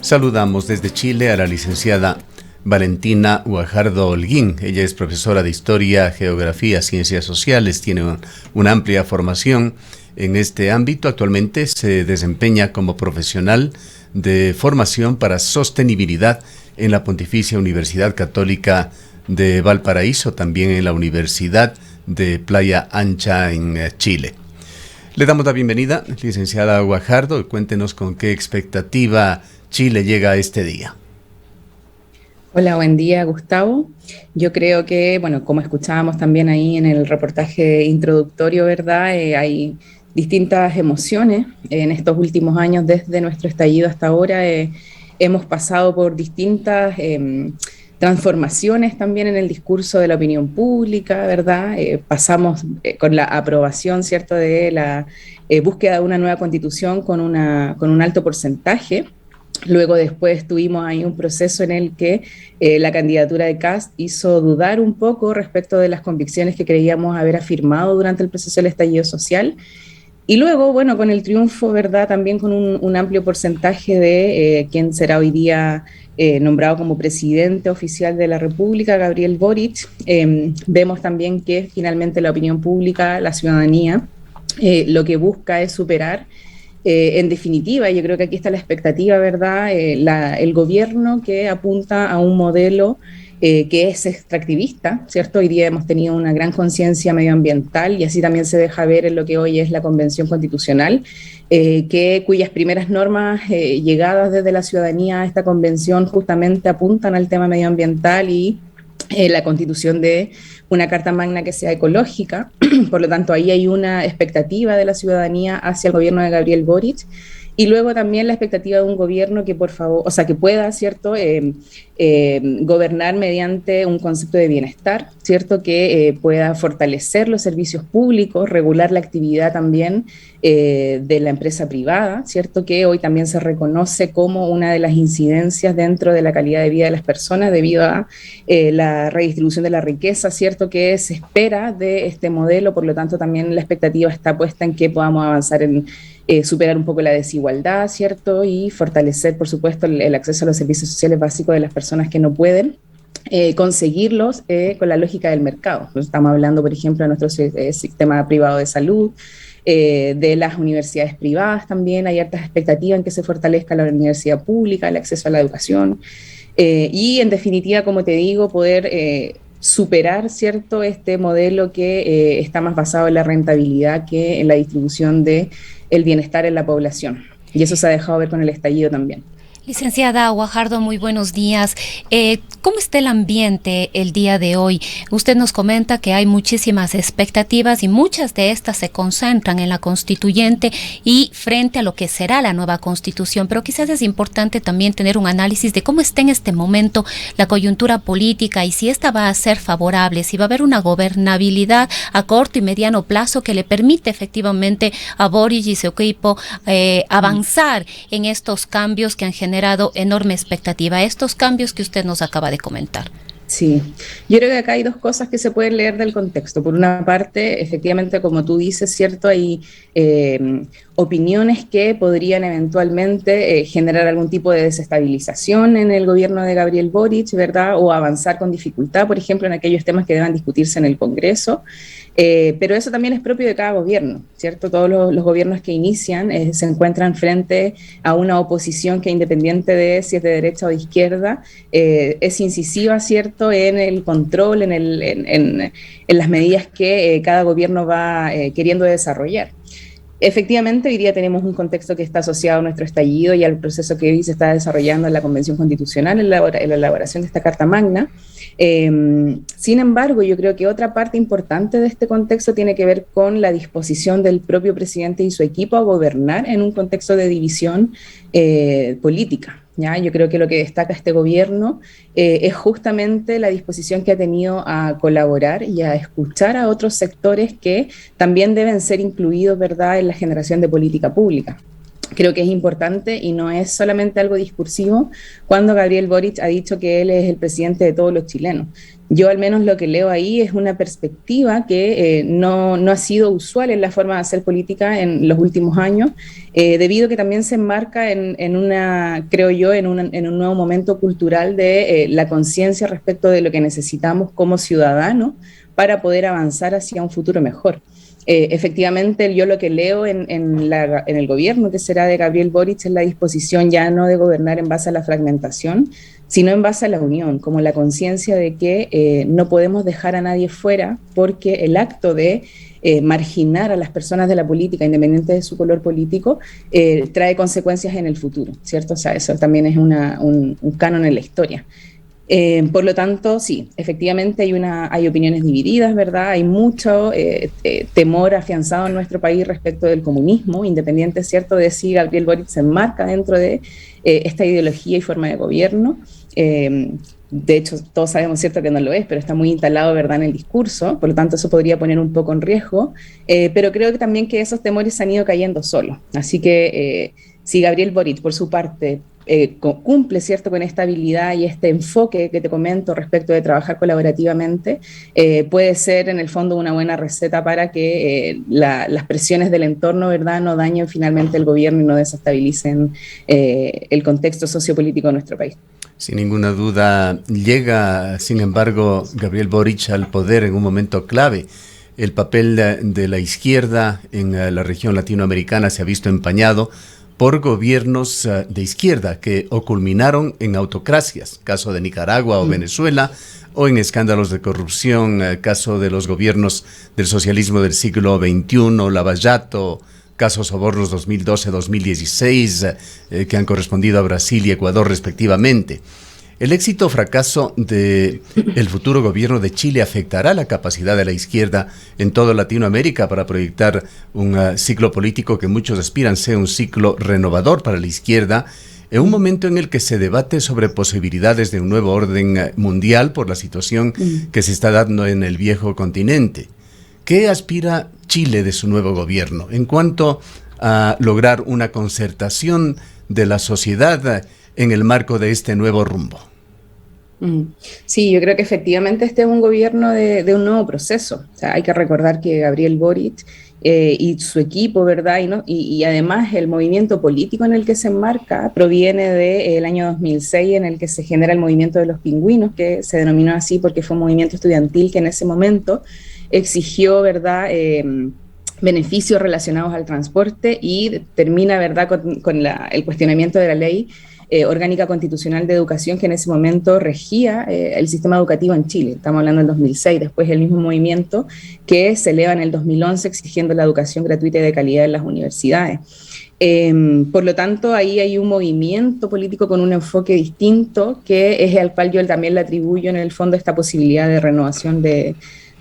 Saludamos desde Chile a la licenciada Valentina Guajardo Holguín. Ella es profesora de Historia, Geografía, Ciencias Sociales, tiene una amplia formación en este ámbito. Actualmente se desempeña como profesional de formación para sostenibilidad en la Pontificia Universidad Católica de Valparaíso, también en la Universidad de Playa Ancha en Chile. Le damos la bienvenida, licenciada Guajardo. Cuéntenos con qué expectativa Chile llega a este día. Hola, buen día, Gustavo. Yo creo que, bueno, como escuchábamos también ahí en el reportaje introductorio, ¿verdad? Hay distintas emociones en estos últimos años, desde nuestro estallido hasta ahora. Hemos pasado por distintas transformaciones también en el discurso de la opinión pública, ¿verdad? Pasamos con la aprobación, ¿cierto?, de la búsqueda de una nueva constitución con un alto porcentaje. Luego después tuvimos ahí un proceso en el que la candidatura de Kast hizo dudar un poco respecto de las convicciones que creíamos haber afirmado durante el proceso del estallido social. Y luego, bueno, con el triunfo, ¿verdad?, también con un amplio porcentaje de quien será hoy día nombrado como presidente oficial de la República, Gabriel Boric. Vemos también que finalmente la opinión pública, la ciudadanía, lo que busca es superar. En definitiva, yo creo que aquí está la expectativa, ¿verdad? El gobierno que apunta a un modelo que es extractivista, ¿cierto? Hoy día hemos tenido una gran conciencia medioambiental y así también se deja ver en lo que hoy es la Convención Constitucional, cuyas primeras normas llegadas desde la ciudadanía a esta convención justamente apuntan al tema medioambiental y la constitución de una carta magna que sea ecológica. Por lo tanto, ahí hay una expectativa de la ciudadanía hacia el gobierno de Gabriel Boric. Y luego también la expectativa de un gobierno que, por favor, o sea, que pueda, ¿cierto?, gobernar mediante un concepto de bienestar, ¿cierto?, que pueda fortalecer los servicios públicos, regular la actividad también de la empresa privada, ¿cierto?, que hoy también se reconoce como una de las incidencias dentro de la calidad de vida de las personas debido a la redistribución de la riqueza, ¿cierto?, que se espera de este modelo. Por lo tanto, también la expectativa está puesta en que podamos avanzar en superar un poco la desigualdad, ¿cierto?, y fortalecer, por supuesto, el acceso a los servicios sociales básicos de las personas que no pueden conseguirlos con la lógica del mercado. Estamos hablando, por ejemplo, de nuestro sistema privado de salud, de las universidades privadas también. Hay hartas expectativas en que se fortalezca la universidad pública, el acceso a la educación, y en definitiva, como te digo, poder superar, ¿cierto?, este modelo que está más basado en la rentabilidad que en la distribución de el bienestar en la población. Y eso se ha dejado ver con el estallido también. Licenciada Guajardo, muy buenos días. ¿Cómo está el ambiente el día de hoy? Usted nos comenta que hay muchísimas expectativas y muchas de estas se concentran en la constituyente y frente a lo que será la nueva constitución, pero quizás es importante también tener un análisis de cómo está en este momento la coyuntura política y si esta va a ser favorable, si va a haber una gobernabilidad a corto y mediano plazo que le permite efectivamente a Boric y su equipo avanzar en estos cambios que han generado enorme expectativa, estos cambios que usted nos acaba de comentar. Sí, yo creo que acá hay dos cosas que se pueden leer del contexto. Por una parte, efectivamente, como tú dices, ¿cierto?, hay opiniones que podrían eventualmente generar algún tipo de desestabilización en el gobierno de Gabriel Boric, ¿verdad?, o avanzar con dificultad, por ejemplo, en aquellos temas que deban discutirse en el Congreso. Pero eso también es propio de cada gobierno, ¿cierto? Todos los gobiernos que inician se encuentran frente a una oposición que, independiente de si es de derecha o de izquierda, es incisiva, ¿cierto?, en el control, en las medidas que cada gobierno va queriendo desarrollar. Efectivamente, hoy día tenemos un contexto que está asociado a nuestro estallido y al proceso que hoy se está desarrollando en la Convención Constitucional, en la elaboración de esta Carta Magna. Sin embargo, yo creo que otra parte importante de este contexto tiene que ver con la disposición del propio presidente y su equipo a gobernar en un contexto de división política. ¿Ya? Yo creo que lo que destaca este gobierno es justamente la disposición que ha tenido a colaborar y a escuchar a otros sectores que también deben ser incluidos, ¿verdad?, en la generación de política pública. Creo que es importante y no es solamente algo discursivo cuando Gabriel Boric ha dicho que él es el presidente de todos los chilenos. Yo al menos lo que leo ahí es una perspectiva que no ha sido usual en la forma de hacer política en los últimos años, debido a que también se enmarca en una, creo yo, en un nuevo momento cultural de la conciencia respecto de lo que necesitamos como ciudadanos para poder avanzar hacia un futuro mejor. Efectivamente, yo lo que leo en el gobierno que será de Gabriel Boric es la disposición ya no de gobernar en base a la fragmentación, sino en base a la unión, como la conciencia de que no podemos dejar a nadie fuera, porque el acto de marginar a las personas de la política, independiente de su color político, trae consecuencias en el futuro, ¿cierto? O sea, eso también es un canon en la historia. Por lo tanto, sí, efectivamente hay opiniones divididas, ¿verdad? Hay mucho temor afianzado en nuestro país respecto del comunismo, independiente, ¿cierto?, de si Gabriel Boric se enmarca dentro de esta ideología y forma de gobierno. De hecho, todos sabemos, ¿cierto?, que no lo es, pero está muy instalado, ¿verdad?, en el discurso, por lo tanto eso podría poner un poco en riesgo, pero creo que también que esos temores se han ido cayendo solos. Así que si Gabriel Boric, por su parte, cumple, ¿cierto?, con esta habilidad y este enfoque que te comento respecto de trabajar colaborativamente, puede ser en el fondo una buena receta para que las presiones del entorno, ¿verdad?, no dañen finalmente el gobierno y no desestabilicen el contexto sociopolítico de nuestro país. Sin ninguna duda, llega, sin embargo, Gabriel Boric al poder en un momento clave. El papel de la izquierda en la región latinoamericana se ha visto empañado por gobiernos de izquierda que o culminaron en autocracias, caso de Nicaragua o Venezuela, o en escándalos de corrupción, caso de los gobiernos del socialismo del siglo XXI, Lavallato, casos sobornos 2012-2016, que han correspondido a Brasil y Ecuador respectivamente. ¿El éxito o fracaso del futuro gobierno de Chile afectará la capacidad de la izquierda en toda Latinoamérica para proyectar un ciclo político que muchos aspiran sea un ciclo renovador para la izquierda, en un momento en el que se debate sobre posibilidades de un nuevo orden mundial por la situación que se está dando en el viejo continente? ¿Qué aspira Chile de su nuevo gobierno en cuanto a lograr una concertación de la sociedad en el marco de este nuevo rumbo? Sí, yo creo que efectivamente este es un gobierno de un nuevo proceso. O sea, hay que recordar que Gabriel Boric y su equipo, ¿verdad? Y además el movimiento político en el que se enmarca proviene del año 2006, en el que se genera el movimiento de los pingüinos, que se denominó así porque fue un movimiento estudiantil que en ese momento exigió, ¿verdad?, beneficios relacionados al transporte y termina, ¿verdad?, con el cuestionamiento de la ley orgánica constitucional de educación que en ese momento regía el sistema educativo en Chile. Estamos hablando del 2006, después el mismo movimiento que se eleva en el 2011 exigiendo la educación gratuita y de calidad en las universidades. Por lo tanto, ahí hay un movimiento político con un enfoque distinto que es al cual yo también le atribuyo en el fondo esta posibilidad de renovación de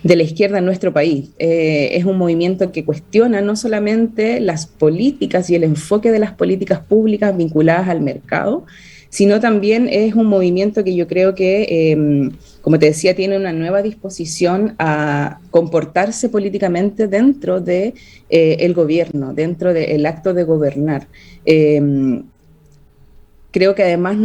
la izquierda en nuestro país. Es un movimiento que cuestiona no solamente las políticas y el enfoque de las políticas públicas vinculadas al mercado, sino también es un movimiento que yo creo que, como te decía, tiene una nueva disposición a comportarse políticamente dentro de el gobierno, dentro del acto de gobernar. Creo que además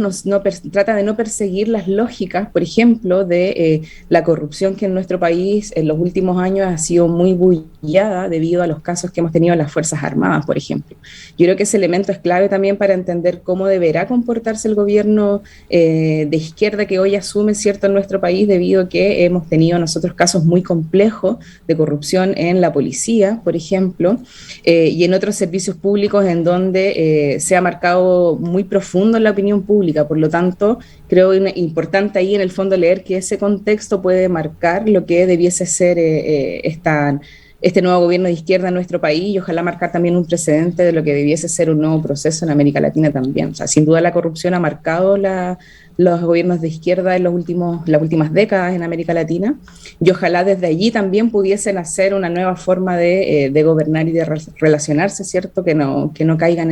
trata de no perseguir las lógicas, por ejemplo, de la corrupción que en nuestro país en los últimos años ha sido muy bullada debido a los casos que hemos tenido en las Fuerzas Armadas, por ejemplo. Yo creo que ese elemento es clave también para entender cómo deberá comportarse el gobierno de izquierda que hoy asume, ¿cierto?, en nuestro país, debido a que hemos tenido nosotros casos muy complejos de corrupción en la policía, por ejemplo, y en otros servicios públicos en donde se ha marcado muy profundo en la opinión pública. Por lo tanto, creo importante ahí en el fondo leer que ese contexto puede marcar lo que debiese ser este nuevo gobierno de izquierda en nuestro país y ojalá marcar también un precedente de lo que debiese ser un nuevo proceso en América Latina también. O sea, sin duda la corrupción ha marcado los gobiernos de izquierda en las últimas décadas en América Latina y ojalá desde allí también pudiesen hacer una nueva forma de gobernar y de relacionarse, ¿cierto? Que no caigan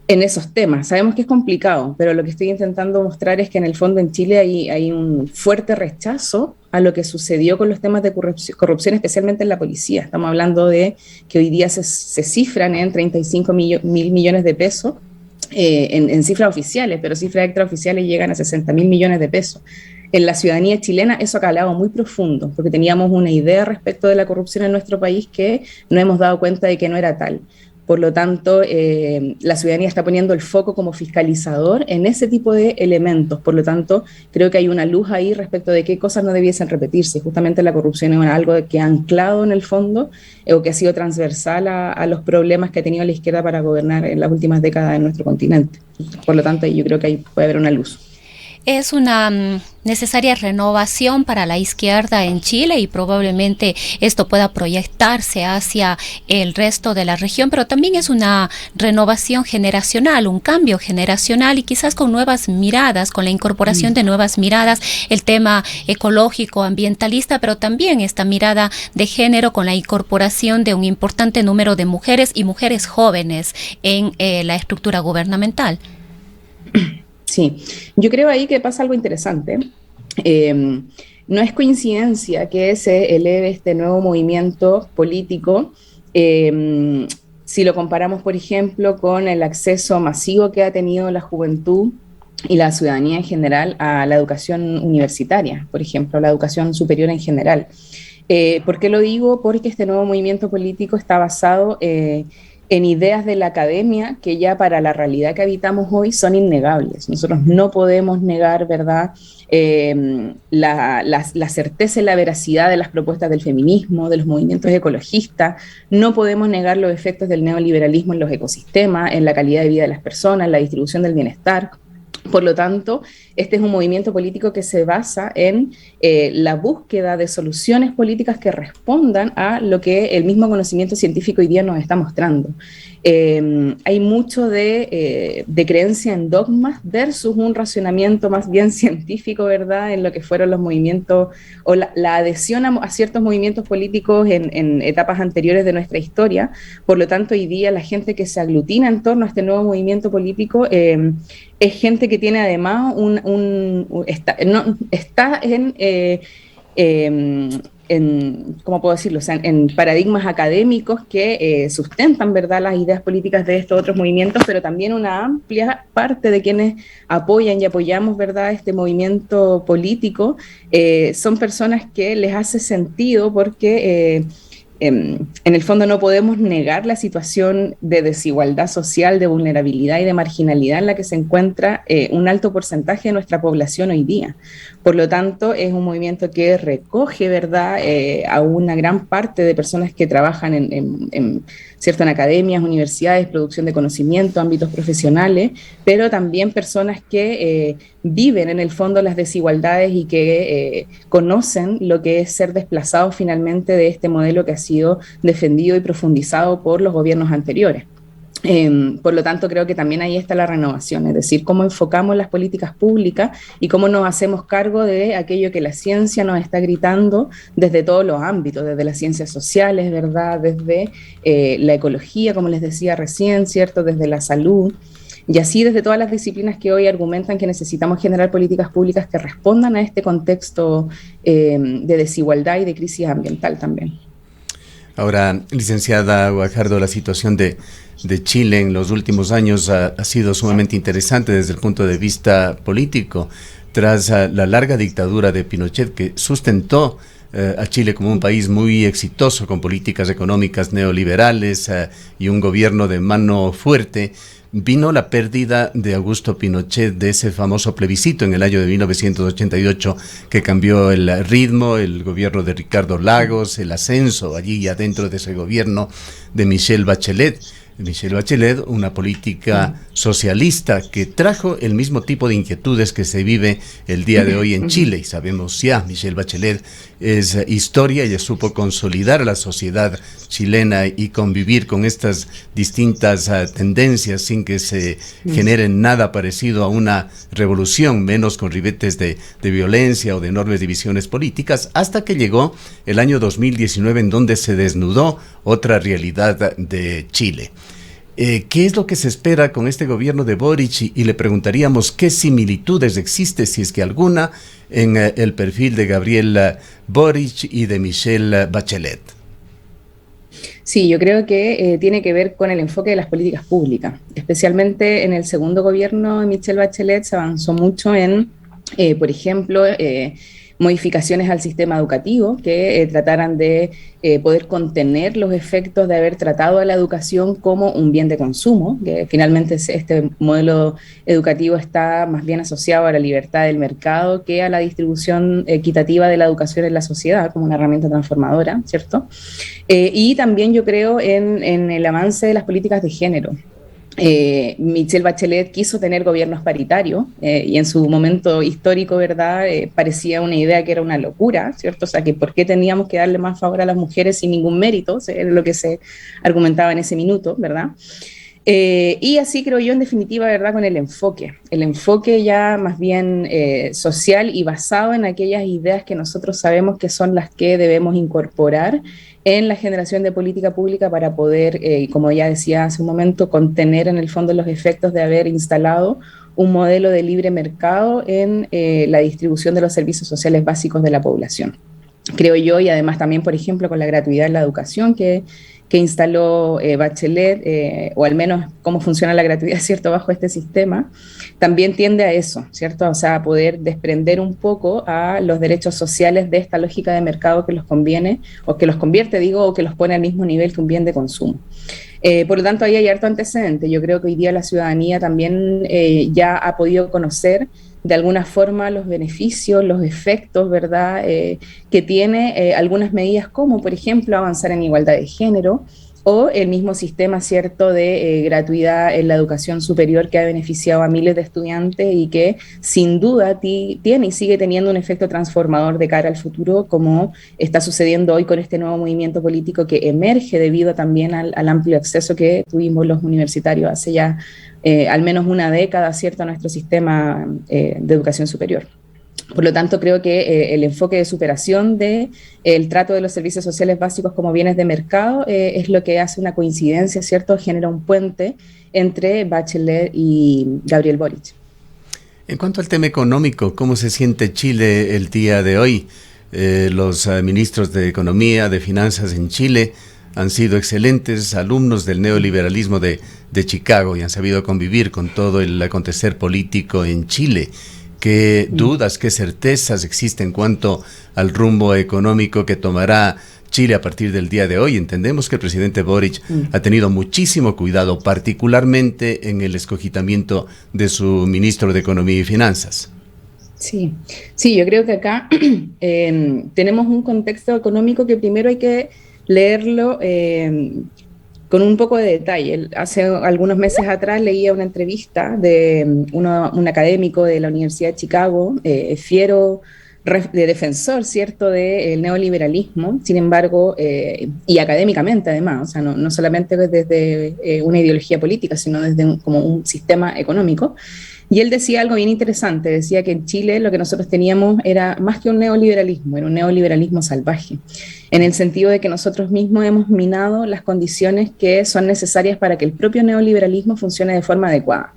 en esos temas. Sabemos que es complicado, pero lo que estoy intentando mostrar es que en el fondo en Chile hay un fuerte rechazo a lo que sucedió con los temas de corrupción, especialmente en la policía. Estamos hablando de que hoy día se cifran en 35 mil millones de pesos en cifras oficiales, pero cifras extraoficiales llegan a 60 mil millones de pesos. En la ciudadanía chilena eso ha calado muy profundo, porque teníamos una idea respecto de la corrupción en nuestro país que no hemos dado cuenta de que no era tal. Por lo tanto, la ciudadanía está poniendo el foco como fiscalizador en ese tipo de elementos. Por lo tanto, creo que hay una luz ahí respecto de qué cosas no debiesen repetirse. Justamente la corrupción es algo que ha anclado en el fondo o que ha sido transversal a los problemas que ha tenido la izquierda para gobernar en las últimas décadas en nuestro continente. Por lo tanto, yo creo que ahí puede haber una luz. Es una necesaria renovación para la izquierda en Chile y probablemente esto pueda proyectarse hacia el resto de la región, pero también es una renovación generacional, un cambio generacional y quizás con nuevas miradas, con la incorporación de nuevas miradas, el tema ecológico, ambientalista, pero también esta mirada de género con la incorporación de un importante número de mujeres y mujeres jóvenes en la estructura gubernamental. Sí, yo creo ahí que pasa algo interesante. No es coincidencia que se eleve este nuevo movimiento político, si lo comparamos, por ejemplo, con el acceso masivo que ha tenido la juventud y la ciudadanía en general a la educación universitaria, por ejemplo, a la educación superior en general. ¿Por qué lo digo? Porque este nuevo movimiento político está basado en ideas de la academia que ya para la realidad que habitamos hoy son innegables. Nosotros no podemos negar, ¿verdad?, la certeza y la veracidad de las propuestas del feminismo, de los movimientos ecologistas. No podemos negar los efectos del neoliberalismo en los ecosistemas, en la calidad de vida de las personas, en la distribución del bienestar. Por lo tanto, este es un movimiento político que se basa en la búsqueda de soluciones políticas que respondan a lo que el mismo conocimiento científico hoy día nos está mostrando. Hay mucho de creencia en dogmas versus un racionamiento más bien científico, ¿verdad?, en lo que fueron los movimientos o la adhesión a ciertos movimientos políticos en etapas anteriores de nuestra historia. Por lo tanto, hoy día la gente que se aglutina en torno a este nuevo movimiento político es gente que tiene además está ¿cómo puedo decirlo? O sea, en paradigmas académicos que sustentan, ¿verdad?, las ideas políticas de estos otros movimientos, pero también una amplia parte de quienes apoyan y apoyamos, ¿verdad?, este movimiento político, son personas que les hace sentido porque en el fondo no podemos negar la situación de desigualdad social, de vulnerabilidad y de marginalidad en la que se encuentra un alto porcentaje de nuestra población hoy día. Por lo tanto, es un movimiento que recoge, ¿verdad?, a una gran parte de personas que trabajan en academias, universidades, producción de conocimiento, ámbitos profesionales, pero también personas que viven en el fondo las desigualdades y que conocen lo que es ser desplazados finalmente de este modelo que ha sido defendido y profundizado por los gobiernos anteriores. Por lo tanto, creo que también ahí está la renovación, es decir, cómo enfocamos las políticas públicas y cómo nos hacemos cargo de aquello que la ciencia nos está gritando desde todos los ámbitos, desde las ciencias sociales, ¿verdad?, desde la ecología, como les decía recién, ¿cierto?, desde la salud, y así desde todas las disciplinas que hoy argumentan que necesitamos generar políticas públicas que respondan a este contexto de desigualdad y de crisis ambiental también. Ahora, licenciada Guajardo, la situación de Chile en los últimos años ha sido sumamente interesante desde el punto de vista político. Tras la larga dictadura de Pinochet, que sustentó a Chile como un país muy exitoso con políticas económicas neoliberales y un gobierno de mano fuerte, vino la pérdida de Augusto Pinochet, de ese famoso plebiscito en el año de 1988 que cambió el ritmo, el gobierno de Ricardo Lagos, el ascenso allí ya dentro de ese gobierno de Michelle Bachelet. Michelle Bachelet, una política socialista que trajo el mismo tipo de inquietudes que se vive el día de hoy en Chile. Y sabemos ya, Michelle Bachelet es historia, ella supo consolidar a la sociedad chilena y convivir con estas distintas tendencias sin que se generen nada parecido a una revolución, menos con ribetes de violencia o de enormes divisiones políticas, hasta que llegó el año 2019 en donde se desnudó otra realidad de Chile. ¿Qué es lo que se espera con este gobierno de Boric? Y le preguntaríamos qué similitudes existe, si es que alguna, en el perfil de Gabriel Boric y de Michelle Bachelet. Sí, yo creo que tiene que ver con el enfoque de las políticas públicas. Especialmente en el segundo gobierno de Michelle Bachelet se avanzó mucho en, por ejemplo, modificaciones al sistema educativo que trataran de poder contener los efectos de haber tratado a la educación como un bien de consumo, que finalmente este modelo educativo está más bien asociado a la libertad del mercado que a la distribución equitativa de la educación en la sociedad como una herramienta transformadora, ¿cierto? Y también yo creo en el avance de las políticas de género. Michelle Bachelet quiso tener gobiernos paritarios y en su momento histórico, ¿verdad? Parecía una idea que era una locura, ¿cierto? O sea, que por qué teníamos que darle más favor a las mujeres sin ningún mérito, o sea, era lo que se argumentaba en ese minuto, ¿verdad? Y así creo yo, en definitiva, ¿verdad? Con el enfoque ya más bien social y basado en aquellas ideas que nosotros sabemos que son las que debemos incorporar en la generación de política pública para poder, como ya decía hace un momento, contener en el fondo los efectos de haber instalado un modelo de libre mercado en la distribución de los servicios sociales básicos de la población. Creo yo, y además también, por ejemplo, con la gratuidad en la educación que instaló Bachelet, o al menos cómo funciona la gratuidad, ¿cierto?, bajo este sistema, también tiende a eso, ¿cierto? O sea, a poder desprender un poco a los derechos sociales de esta lógica de mercado que los conviene, o que los convierte, digo, o que los pone al mismo nivel que un bien de consumo. Por lo tanto, ahí hay harto antecedente. Yo creo que hoy día la ciudadanía también ya ha podido conocer de alguna forma los beneficios, los efectos, ¿verdad?, que tiene algunas medidas como, por ejemplo, avanzar en igualdad de género o el mismo sistema, ¿cierto?, de gratuidad en la educación superior que ha beneficiado a miles de estudiantes y que sin duda tiene y sigue teniendo un efecto transformador de cara al futuro, como está sucediendo hoy con este nuevo movimiento político que emerge debido también al amplio acceso que tuvimos los universitarios hace ya al menos una década, ¿cierto?, a nuestro sistema de educación superior. Por lo tanto, creo que el enfoque de superación del trato de los servicios sociales básicos como bienes de mercado es lo que hace una coincidencia, ¿cierto?, genera un puente entre Bachelet y Gabriel Boric. En cuanto al tema económico, ¿cómo se siente Chile el día de hoy? Los ministros de Economía, de Finanzas en Chile han sido excelentes alumnos del neoliberalismo de Chicago y han sabido convivir con todo el acontecer político en Chile. ¿Qué dudas, qué certezas existen en cuanto al rumbo económico que tomará Chile a partir del día de hoy? Entendemos que el presidente Boric ha tenido muchísimo cuidado, particularmente en el escogitamiento de su ministro de Economía y Finanzas. Sí, yo creo que acá tenemos un contexto económico que primero hay que leerlo con un poco de detalle. Hace algunos meses atrás leía una entrevista de un académico de la Universidad de Chicago, fiero de defensor, ¿cierto?, del neoliberalismo, sin embargo, y académicamente además, o sea, no solamente desde una ideología política, sino desde como un sistema económico. Y él decía algo bien interesante, decía que en Chile lo que nosotros teníamos era más que un neoliberalismo, era un neoliberalismo salvaje, en el sentido de que nosotros mismos hemos minado las condiciones que son necesarias para que el propio neoliberalismo funcione de forma adecuada.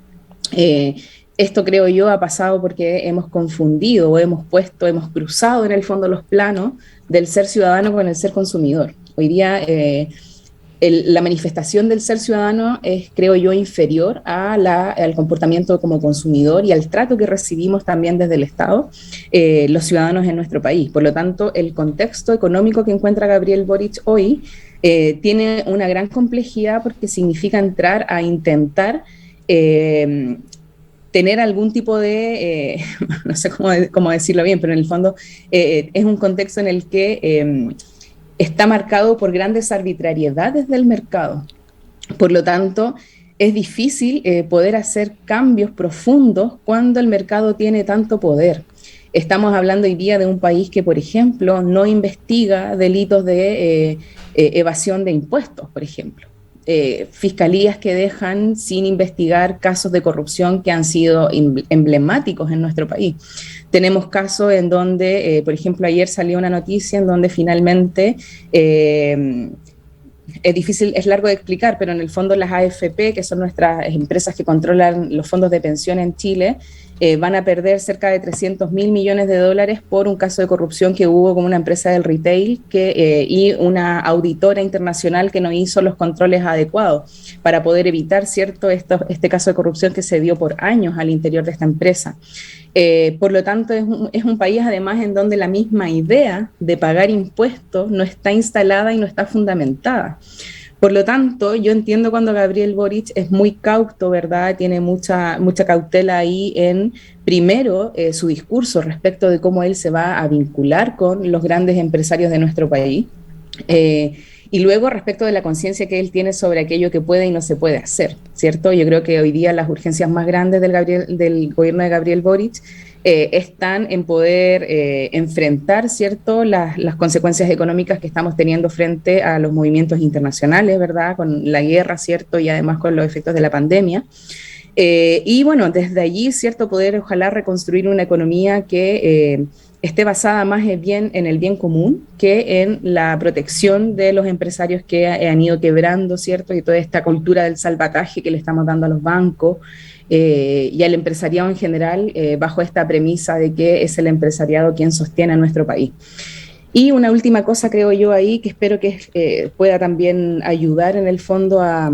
Esto, creo yo, ha pasado porque hemos confundido o hemos cruzado en el fondo los planos del ser ciudadano con el ser consumidor. Hoy día la manifestación del ser ciudadano es, creo yo, inferior al comportamiento como consumidor y al trato que recibimos también desde el Estado los ciudadanos en nuestro país. Por lo tanto, el contexto económico que encuentra Gabriel Boric hoy tiene una gran complejidad porque significa entrar a intentar tener algún tipo de, no sé cómo decirlo bien, pero en el fondo es un contexto en el que está marcado por grandes arbitrariedades del mercado. Por lo tanto, es difícil poder hacer cambios profundos cuando el mercado tiene tanto poder. Estamos hablando hoy día de un país que, por ejemplo, no investiga delitos de evasión de impuestos, por ejemplo. Fiscalías que dejan sin investigar casos de corrupción que han sido emblemáticos en nuestro país. Tenemos casos en donde, por ejemplo, ayer salió una noticia en donde finalmente es difícil, es largo de explicar, pero en el fondo las AFP, que son nuestras empresas que controlan los fondos de pensión en Chile, van a perder cerca de 300.000 millones de dólares por un caso de corrupción que hubo con una empresa del retail y una auditora internacional que no hizo los controles adecuados para poder evitar, ¿cierto?, este caso de corrupción que se dio por años al interior de esta empresa. Por lo tanto, es un país además en donde la misma idea de pagar impuestos no está instalada y no está fundamentada. Por lo tanto, yo entiendo cuando Gabriel Boric es muy cauto, ¿verdad? Tiene mucha cautela ahí en, primero, su discurso respecto de cómo él se va a vincular con los grandes empresarios de nuestro país. Y luego respecto de la conciencia que él tiene sobre aquello que puede y no se puede hacer, ¿cierto? Yo creo que hoy día las urgencias más grandes del gobierno de Gabriel Boric están en poder enfrentar, ¿cierto?, las consecuencias económicas que estamos teniendo frente a los movimientos internacionales, ¿verdad?, con la guerra, ¿cierto?, y además con los efectos de la pandemia. Y bueno, desde allí, ¿cierto?, poder ojalá reconstruir una economía que esté basada más en el bien común que en la protección de los empresarios que han ido quebrando, ¿cierto?, y toda esta cultura del salvataje que le estamos dando a los bancos y al empresariado en general, bajo esta premisa de que es el empresariado quien sostiene a nuestro país. Y una última cosa, creo yo, ahí, que espero que pueda también ayudar en el fondo a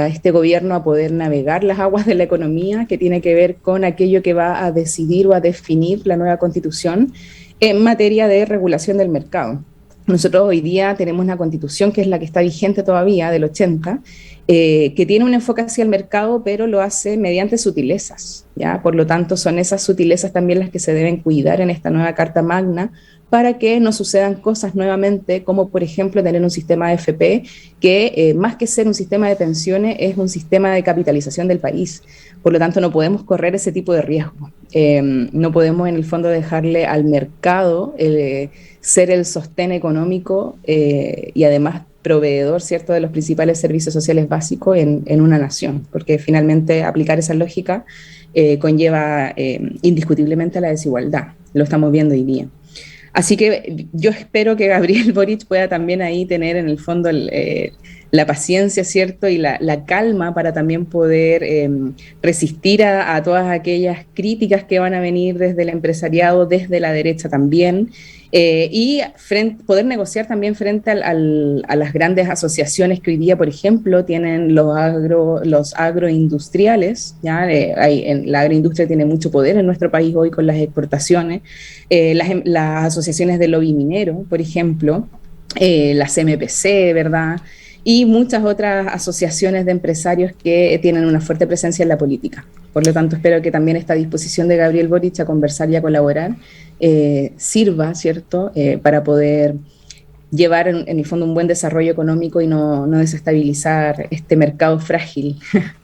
este gobierno a poder navegar las aguas de la economía, que tiene que ver con aquello que va a decidir o a definir la nueva Constitución en materia de regulación del mercado. Nosotros hoy día tenemos una Constitución que es la que está vigente todavía, del 80, que tiene un enfoque hacia el mercado, pero lo hace mediante sutilezas, ¿ya? Por lo tanto, son esas sutilezas también las que se deben cuidar en esta nueva Carta Magna, para que no sucedan cosas nuevamente, como por ejemplo tener un sistema de AFP que más que ser un sistema de pensiones es un sistema de capitalización del país. Por lo tanto, no podemos correr ese tipo de riesgo. No podemos en el fondo dejarle al mercado ser el sostén económico y además proveedor, ¿cierto?, de los principales servicios sociales básicos en una nación, porque finalmente aplicar esa lógica conlleva indiscutiblemente a la desigualdad. Lo estamos viendo hoy día. Así que yo espero que Gabriel Boric pueda también ahí tener en el fondo la paciencia, ¿cierto?, y la calma para también poder resistir a todas aquellas críticas que van a venir desde el empresariado, desde la derecha también, y poder negociar también frente a las grandes asociaciones que hoy día, por ejemplo, tienen los agroindustriales, ¿ya? La agroindustria tiene mucho poder en nuestro país hoy con las exportaciones, las asociaciones de lobby minero, por ejemplo, las MPC, ¿verdad?, y muchas otras asociaciones de empresarios que tienen una fuerte presencia en la política. Por lo tanto, espero que también esta disposición de Gabriel Boric a conversar y a colaborar sirva, ¿cierto?, para poder llevar en el fondo un buen desarrollo económico y no desestabilizar este mercado frágil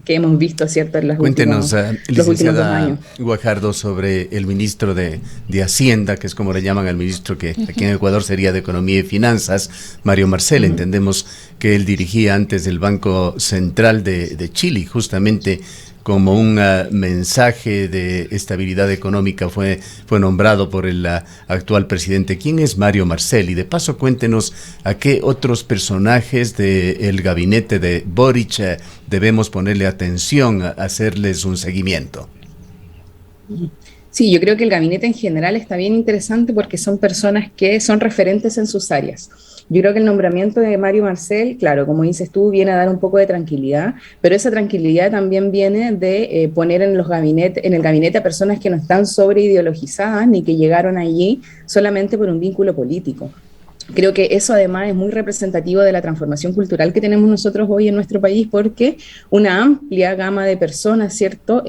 que hemos visto, ¿cierto?, en los últimos años. Licenciada Guajardo, sobre el ministro de Hacienda, que es como le llaman al ministro que aquí en Ecuador sería de Economía y Finanzas, Mario Marcel. Entendemos que él dirigía antes el Banco Central de Chile, justamente como un mensaje de estabilidad económica fue nombrado por el actual presidente. ¿Quién es Mario Marcel? Y de paso cuéntenos a qué otros personajes del gabinete de Boric debemos ponerle atención, hacerles un seguimiento. Sí, yo creo que el gabinete en general está bien interesante porque son personas que son referentes en sus áreas. Yo creo que el nombramiento de Mario Marcel, claro, como dices tú, viene a dar un poco de tranquilidad, pero esa tranquilidad también viene de poner en el gabinete a personas que no están sobreideologizadas ni que llegaron allí solamente por un vínculo político. Creo que eso además es muy representativo de la transformación cultural que tenemos nosotros hoy en nuestro país, porque una amplia gama de personas, ¿cierto?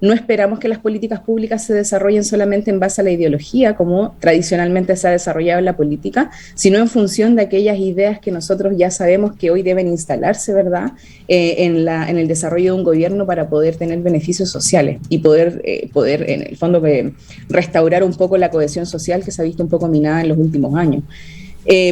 No esperamos que las políticas públicas se desarrollen solamente en base a la ideología, como tradicionalmente se ha desarrollado en la política, sino en función de aquellas ideas que nosotros ya sabemos que hoy deben instalarse, ¿verdad?, en el desarrollo de un gobierno para poder tener beneficios sociales y poder en el fondo, restaurar un poco la cohesión social que se ha visto un poco minada en los últimos años.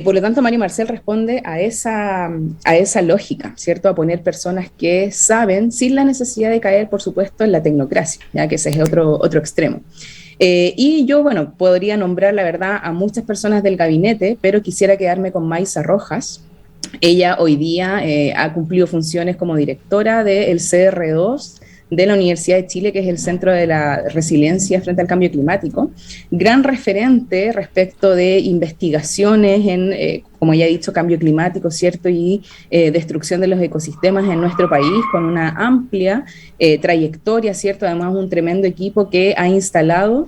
Por lo tanto, Mario Marcel responde a esa lógica, ¿cierto? A poner personas que saben, sin la necesidad de caer, por supuesto, en la tecnocracia, ya que ese es otro extremo. Y yo, bueno, podría nombrar, la verdad, a muchas personas del gabinete, pero quisiera quedarme con Maysa Rojas, Ella hoy día ha cumplido funciones como directora del CR2 de la Universidad de Chile, que es el Centro de la Resiliencia frente al Cambio Climático, gran referente respecto de investigaciones en, como ya he dicho, cambio climático, ¿cierto? Y destrucción de los ecosistemas en nuestro país, con una amplia trayectoria, ¿cierto? Además, un tremendo equipo que ha instalado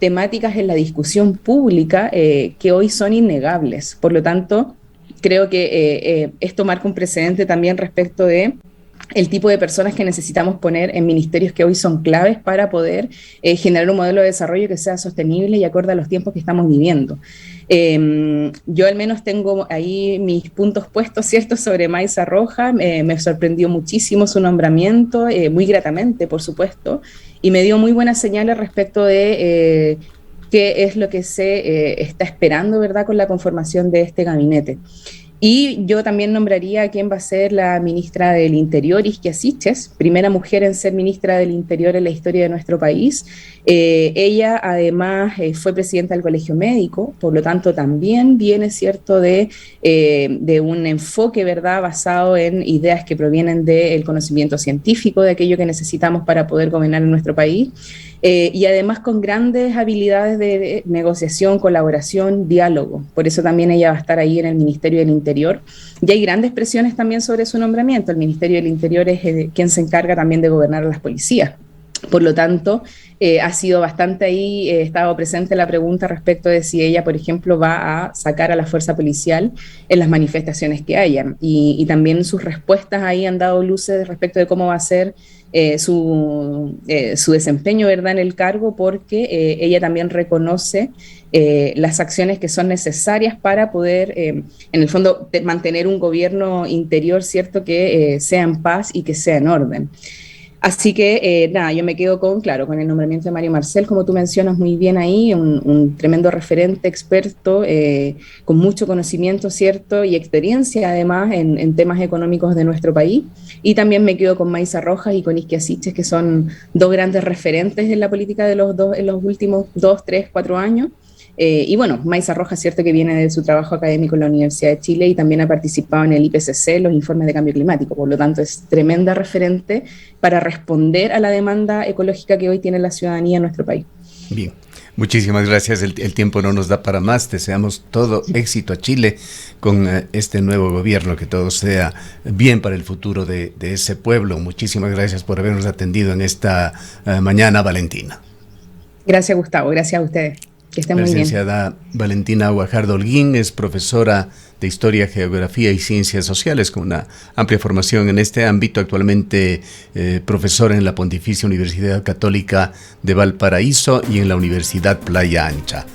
temáticas en la discusión pública que hoy son innegables. Por lo tanto, creo que esto marca un precedente también respecto de el tipo de personas que necesitamos poner en ministerios que hoy son claves para poder generar un modelo de desarrollo que sea sostenible y acorde a los tiempos que estamos viviendo. Yo al menos tengo ahí mis puntos puestos, ¿cierto?, sobre Maysa Rojas. Me sorprendió muchísimo su nombramiento, muy gratamente, por supuesto, y me dio muy buenas señales respecto de qué es lo que se está esperando, ¿verdad?, con la conformación de este gabinete. Y yo también nombraría a quien va a ser la ministra del Interior, Isquia Siches, primera mujer en ser ministra del Interior en la historia de nuestro país. Ella además fue presidenta del Colegio Médico, por lo tanto también viene, ¿cierto?, de un enfoque, ¿verdad?, basado en ideas que provienen del conocimiento científico, de aquello que necesitamos para poder gobernar en nuestro país. Y además con grandes habilidades de negociación, colaboración, diálogo. Por eso también ella va a estar ahí en el Ministerio del Interior. Y hay grandes presiones también sobre su nombramiento. El Ministerio del Interior es quien se encarga también de gobernar a las policías. Por lo tanto, ha sido bastante ahí, estado presente la pregunta respecto de si ella, por ejemplo, va a sacar a la fuerza policial en las manifestaciones que hayan. Y también sus respuestas ahí han dado luces respecto de cómo va a ser su desempeño, ¿verdad?, en el cargo, porque ella también reconoce las acciones que son necesarias para poder, en el fondo, mantener un gobierno interior, ¿cierto?, que sea en paz y que sea en orden. Así que, nada, yo me quedo con el nombramiento de Mario Marcel, como tú mencionas muy bien ahí, un tremendo referente, experto, con mucho conocimiento, ¿cierto?, y experiencia además en temas económicos de nuestro país. Y también me quedo con Maysa Rojas y con Isquia Siches, que son dos grandes referentes en la política de en los últimos 2, 3, 4 años. Y bueno, Maysa Rojas, cierto, que viene de su trabajo académico en la Universidad de Chile y también ha participado en el IPCC, los informes de cambio climático. Por lo tanto, es tremenda referente para responder a la demanda ecológica que hoy tiene la ciudadanía en nuestro país. Bien, muchísimas gracias. El tiempo no nos da para más. Deseamos todo éxito a Chile con este nuevo gobierno, que todo sea bien para el futuro de ese pueblo. Muchísimas gracias por habernos atendido en esta mañana, Valentina. Gracias, Gustavo. Gracias a ustedes. Que esté muy bien. La licenciada Valentina Guajardo Holguín es profesora de Historia, Geografía y Ciencias Sociales con una amplia formación en este ámbito, actualmente profesora en la Pontificia Universidad Católica de Valparaíso y en la Universidad Playa Ancha.